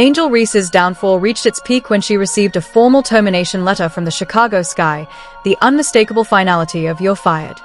Angel Reese's downfall reached its peak when she received a formal termination letter from the Chicago Sky, the unmistakable finality of "you're fired."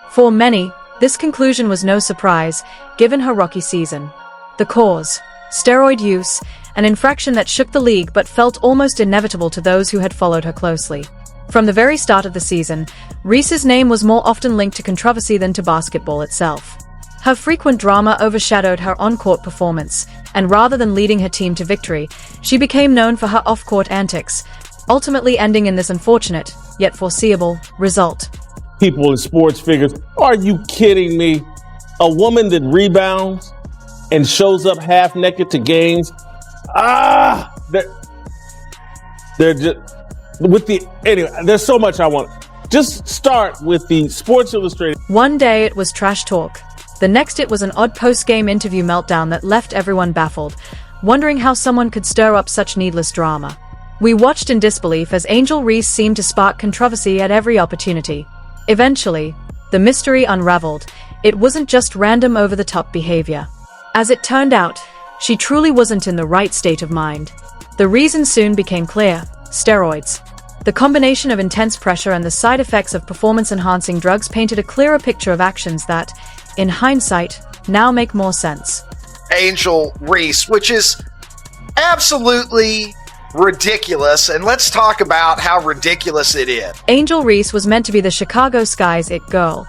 For many, this conclusion was no surprise, given her rocky season. The cause: steroid use, an infraction that shook the league but felt almost inevitable to those who had followed her closely. From the very start of the season, Reese's name was more often linked to controversy than to basketball itself. Her frequent drama overshadowed her on-court performance, and rather than leading her team to victory, she became known for her off-court antics, ultimately ending in this unfortunate, yet foreseeable, result. People in sports figures, are you kidding me? A woman that rebounds and shows up half naked to games? They're just, anyway, there's so much I want. Just start with the Sports Illustrated. One day it was trash talk. The next it was an odd post-game interview meltdown that left everyone baffled, wondering how someone could stir up such needless drama. We watched in disbelief as Angel Reese seemed to spark controversy at every opportunity. Eventually, the mystery unraveled. It wasn't just random over-the-top behavior. As it turned out, she truly wasn't in the right state of mind. The reason soon became clear: steroids. The combination of intense pressure and the side effects of performance-enhancing drugs painted a clearer picture of actions that, in hindsight, now make more sense. Angel Reese, which is absolutely ridiculous, and let's talk about how ridiculous it is. Angel Reese was meant to be the Chicago Sky's it girl,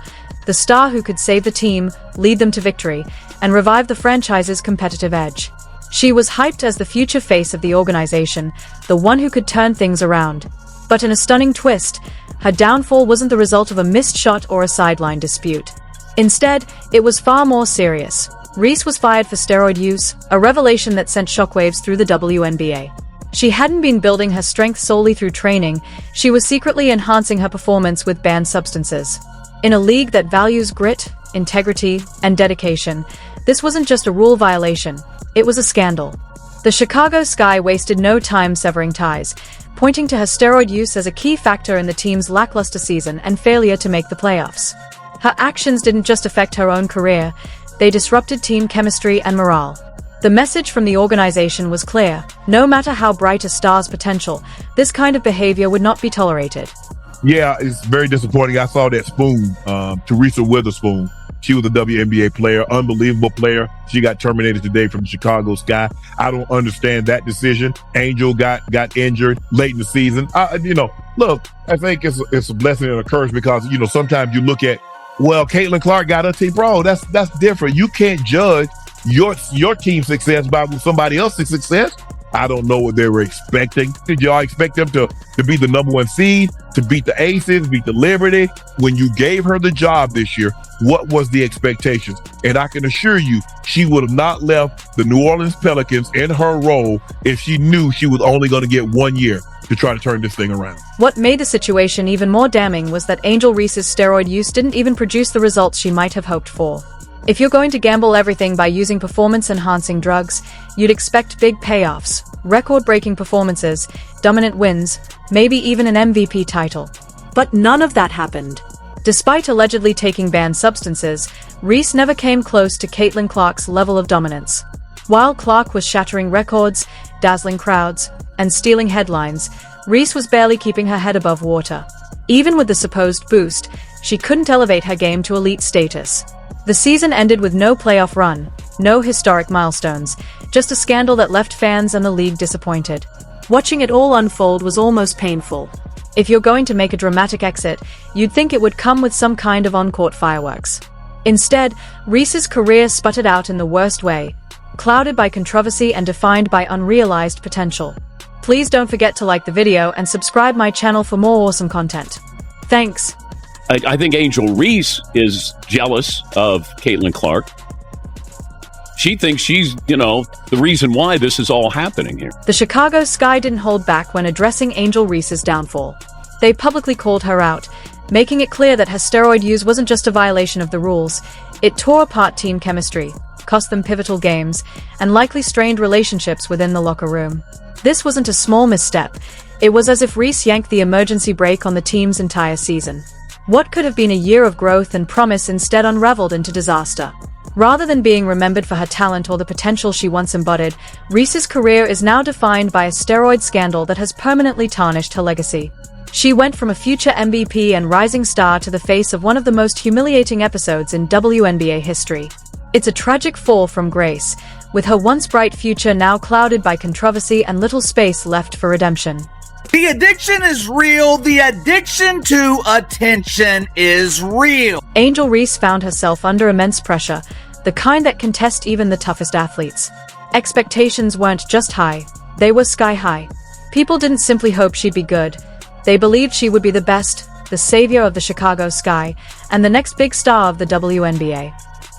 the star who could save the team, lead them to victory, and revive the franchise's competitive edge. She was hyped as the future face of the organization, the one who could turn things around. But in a stunning twist, her downfall wasn't the result of a missed shot or a sideline dispute. Instead, it was far more serious. Reese was fired for steroid use, a revelation that sent shockwaves through the WNBA. She hadn't been building her strength solely through training, she was secretly enhancing her performance with banned substances. In a league that values grit, integrity, and dedication, this wasn't just a rule violation, it was a scandal. The Chicago Sky wasted no time severing ties, pointing to her steroid use as a key factor in the team's lackluster season and failure to make the playoffs. Her actions didn't just affect her own career, they disrupted team chemistry and morale. The message from the organization was clear: no matter how bright a star's potential, this kind of behavior would not be tolerated. Yeah, it's very disappointing. I saw that spoon, Teresa Witherspoon. She was a WNBA player, unbelievable player. She got terminated today from the Chicago Sky. I don't understand that decision. Angel got injured late in the season. Look, I think it's a blessing and a curse because, sometimes you look at, well, Caitlin Clark got her team. Bro, that's different. You can't judge your team's success by somebody else's success. I don't know what they were expecting. Did y'all expect them to be the number one seed, to beat the Aces, beat the Liberty? When you gave her the job this year, what was the expectations? And I can assure you, she would have not left the New Orleans Pelicans in her role if she knew she was only going to get 1 year to try to turn this thing around. What made the situation even more damning was that Angel Reese's steroid use didn't even produce the results she might have hoped for. If you're going to gamble everything by using performance-enhancing drugs, you'd expect big payoffs, record-breaking performances, dominant wins, maybe even an MVP title. But none of that happened. Despite allegedly taking banned substances, Reese never came close to Caitlin Clark's level of dominance. While Clark was shattering records, dazzling crowds, and stealing headlines, Reese was barely keeping her head above water. Even with the supposed boost, she couldn't elevate her game to elite status. The season ended with no playoff run, no historic milestones, just a scandal that left fans and the league disappointed. Watching it all unfold was almost painful. If you're going to make a dramatic exit, you'd think it would come with some kind of on-court fireworks. Instead, Reese's career sputtered out in the worst way, clouded by controversy and defined by unrealized potential. Please don't forget to like the video and subscribe my channel for more awesome content. Thanks. I think Angel Reese is jealous of Caitlin Clark. She thinks she's, the reason why this is all happening here. The Chicago Sky didn't hold back when addressing Angel Reese's downfall. They publicly called her out, making it clear that her steroid use wasn't just a violation of the rules. It tore apart team chemistry, cost them pivotal games, and likely strained relationships within the locker room. This wasn't a small misstep. It was as if Reese yanked the emergency brake on the team's entire season. What could have been a year of growth and promise instead unraveled into disaster. Rather than being remembered for her talent or the potential she once embodied, Reese's career is now defined by a steroid scandal that has permanently tarnished her legacy. She went from a future MVP and rising star to the face of one of the most humiliating episodes in WNBA history. It's a tragic fall from grace, with her once bright future now clouded by controversy and little space left for redemption. The addiction is real. The addiction to attention is real. Angel Reese found herself under immense pressure, the kind that can test even the toughest athletes. Expectations weren't just high, they were sky high. People didn't simply hope she'd be good. They believed she would be the best, the savior of the Chicago Sky, and the next big star of the WNBA.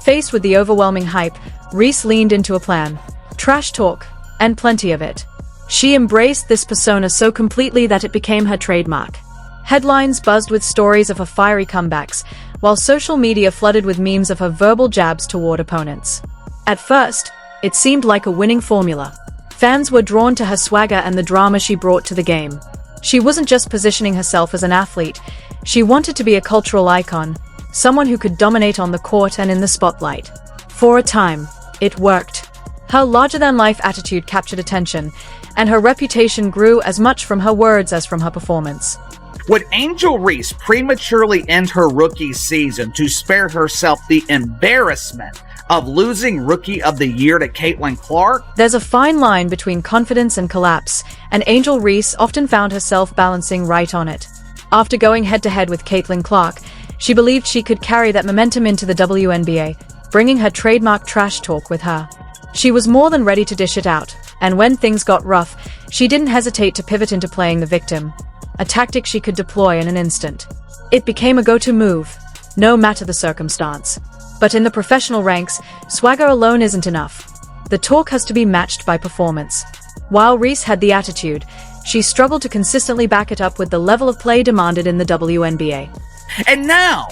Faced with the overwhelming hype, Reese leaned into a plan. Trash talk, and plenty of it. She embraced this persona so completely that it became her trademark. Headlines buzzed with stories of her fiery comebacks, while social media flooded with memes of her verbal jabs toward opponents. At first, it seemed like a winning formula. Fans were drawn to her swagger and the drama she brought to the game. She wasn't just positioning herself as an athlete, she wanted to be a cultural icon, someone who could dominate on the court and in the spotlight. For a time, it worked. Her larger-than-life attitude captured attention, and her reputation grew as much from her words as from her performance. Would Angel Reese prematurely end her rookie season to spare herself the embarrassment of losing Rookie of the Year to Caitlin Clark? There's a fine line between confidence and collapse, and Angel Reese often found herself balancing right on it. After going head-to-head with Caitlin Clark, she believed she could carry that momentum into the WNBA, bringing her trademark trash talk with her. She was more than ready to dish it out, and when things got rough, she didn't hesitate to pivot into playing the victim, a tactic she could deploy in an instant. It became a go-to move, no matter the circumstance. But in the professional ranks, swagger alone isn't enough. The talk has to be matched by performance. While Reese had the attitude, she struggled to consistently back it up with the level of play demanded in the WNBA. And now,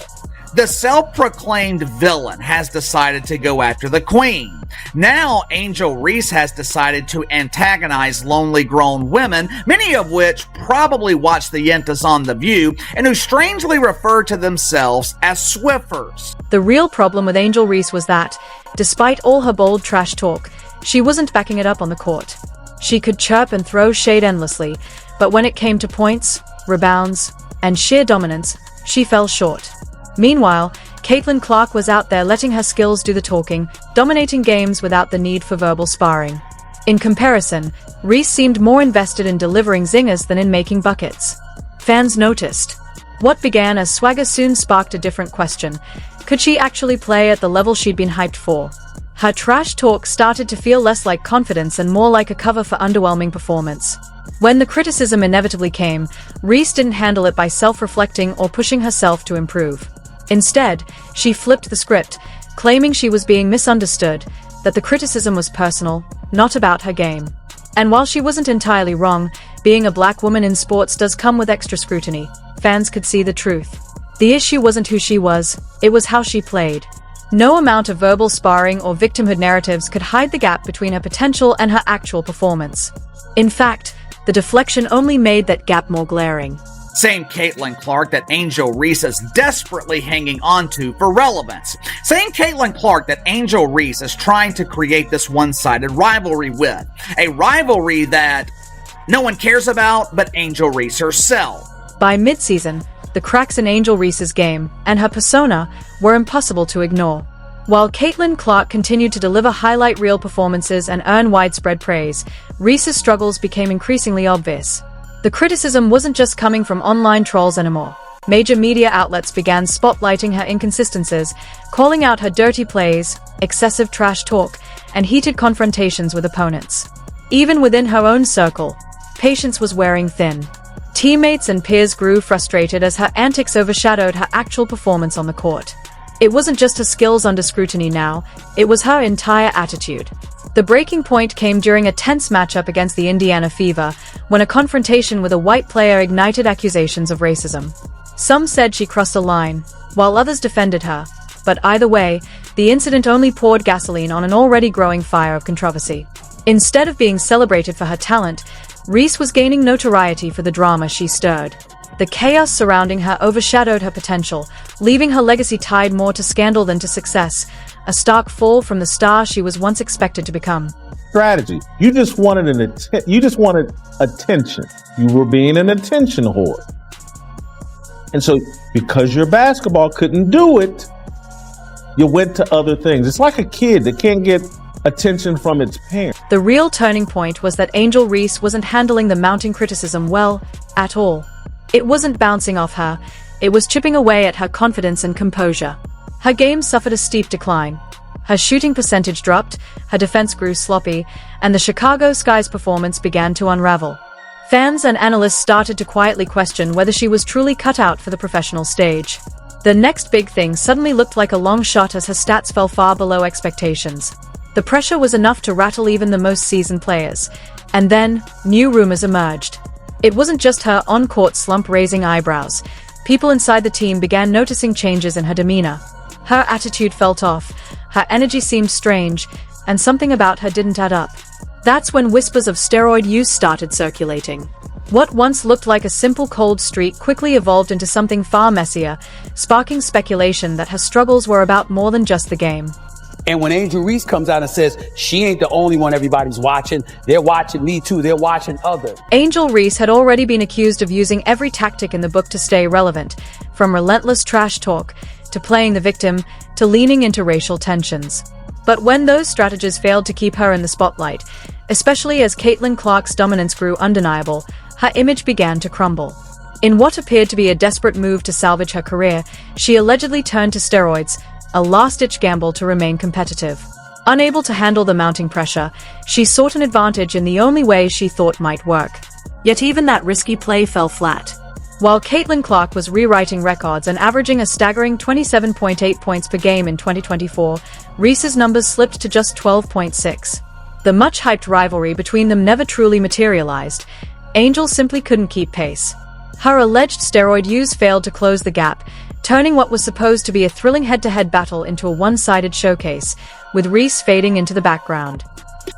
the self-proclaimed villain has decided to go after the queen. Now, Angel Reese has decided to antagonize lonely grown women, many of which probably watch the Yentas on The View, and who strangely refer to themselves as Swiffers. The real problem with Angel Reese was that, despite all her bold trash talk, she wasn't backing it up on the court. She could chirp and throw shade endlessly, but when it came to points, rebounds, and sheer dominance, she fell short. Meanwhile, Caitlin Clark was out there letting her skills do the talking, dominating games without the need for verbal sparring. In comparison, Reese seemed more invested in delivering zingers than in making buckets. Fans noticed. What began as swagger soon sparked a different question. Could she actually play at the level she'd been hyped for? Her trash talk started to feel less like confidence and more like a cover for underwhelming performance. When the criticism inevitably came, Reese didn't handle it by self-reflecting or pushing herself to improve. Instead, she flipped the script, claiming she was being misunderstood, that the criticism was personal, not about her game. And while she wasn't entirely wrong, being a black woman in sports does come with extra scrutiny. Fans could see the truth. The issue wasn't who she was, it was how she played. No amount of verbal sparring or victimhood narratives could hide the gap between her potential and her actual performance. In fact, the deflection only made that gap more glaring. Same Caitlin Clark that Angel Reese is desperately hanging on to for relevance. Same Caitlin Clark that Angel Reese is trying to create this one-sided rivalry with. A rivalry that no one cares about but Angel Reese herself. By mid-season, the cracks in Angel Reese's game and her persona were impossible to ignore. While Caitlin Clark continued to deliver highlight reel performances and earn widespread praise, Reese's struggles became increasingly obvious. The criticism wasn't just coming from online trolls anymore. Major media outlets began spotlighting her inconsistencies, calling out her dirty plays, excessive trash talk, and heated confrontations with opponents. Even within her own circle, patience was wearing thin. Teammates and peers grew frustrated as her antics overshadowed her actual performance on the court. It wasn't just her skills under scrutiny now, it was her entire attitude. The breaking point came during a tense matchup against the Indiana Fever, when a confrontation with a white player ignited accusations of racism. Some said she crossed a line, while others defended her, but either way, the incident only poured gasoline on an already growing fire of controversy. Instead of being celebrated for her talent, Reese was gaining notoriety for the drama she stirred. The chaos surrounding her overshadowed her potential, leaving her legacy tied more to scandal than to success, a stark fall from the star she was once expected to become. Strategy. You just wanted attention. You were being an attention whore. And so because your basketball couldn't do it, you went to other things. It's like a kid that can't get attention from its parents. The real turning point was that Angel Reese wasn't handling the mounting criticism well at all. It wasn't bouncing off her, it was chipping away at her confidence and composure. Her game suffered a steep decline. Her shooting percentage dropped, her defense grew sloppy, and the Chicago Sky's performance began to unravel. Fans and analysts started to quietly question whether she was truly cut out for the professional stage. The next big thing suddenly looked like a long shot as her stats fell far below expectations. The pressure was enough to rattle even the most seasoned players. And then, new rumors emerged. It wasn't just her on-court slump raising eyebrows. People inside the team began noticing changes in her demeanor. Her attitude felt off, her energy seemed strange, and something about her didn't add up. That's when whispers of steroid use started circulating. What once looked like a simple cold streak quickly evolved into something far messier, sparking speculation that her struggles were about more than just the game. And when Angel Reese comes out and says, she ain't the only one everybody's watching, they're watching me too, they're watching others. Angel Reese had already been accused of using every tactic in the book to stay relevant, from relentless trash talk, to playing the victim, to leaning into racial tensions. But when those strategies failed to keep her in the spotlight, especially as Caitlin Clark's dominance grew undeniable, her image began to crumble. In what appeared to be a desperate move to salvage her career, she allegedly turned to steroids, a last-ditch gamble to remain competitive. Unable to handle the mounting pressure, she sought an advantage in the only way she thought might work. Yet even that risky play fell flat. While Caitlin Clark was rewriting records and averaging a staggering 27.8 points per game in 2024, Reese's numbers slipped to just 12.6. The much-hyped rivalry between them never truly materialized. Angel simply couldn't keep pace. Her alleged steroid use failed to close the gap, turning what was supposed to be a thrilling head-to-head battle into a one-sided showcase, with Reese fading into the background.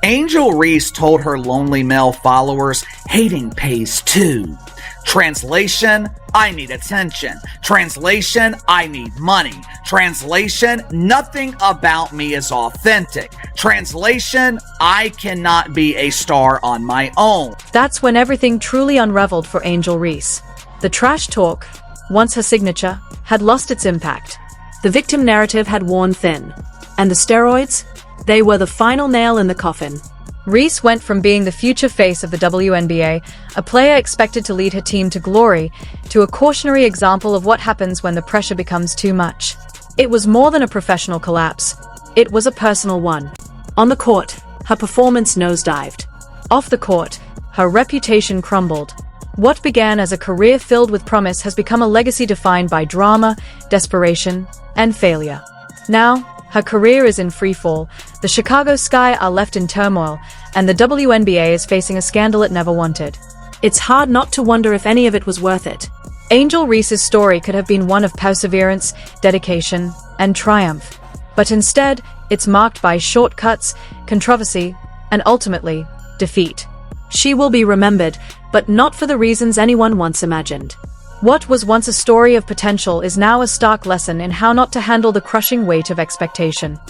Angel Reese told her lonely male followers, hating pays too. Translation, I need attention. Translation, I need money. Translation, nothing about me is authentic. Translation, I cannot be a star on my own. That's when everything truly unraveled for Angel Reese. The trash talk, once her signature, had lost its impact. The victim narrative had worn thin. And the steroids? They were the final nail in the coffin. Reese went from being the future face of the WNBA, a player expected to lead her team to glory, to a cautionary example of what happens when the pressure becomes too much. It was more than a professional collapse. It was a personal one. On the court, her performance nosedived. Off the court, her reputation crumbled. What began as a career filled with promise has become a legacy defined by drama, desperation, and failure. Now, her career is in freefall, the Chicago Sky are left in turmoil, and the WNBA is facing a scandal it never wanted. It's hard not to wonder if any of it was worth it. Angel Reese's story could have been one of perseverance, dedication, and triumph. But instead, it's marked by shortcuts, controversy, and ultimately, defeat. She will be remembered, but not for the reasons anyone once imagined. What was once a story of potential is now a stark lesson in how not to handle the crushing weight of expectation.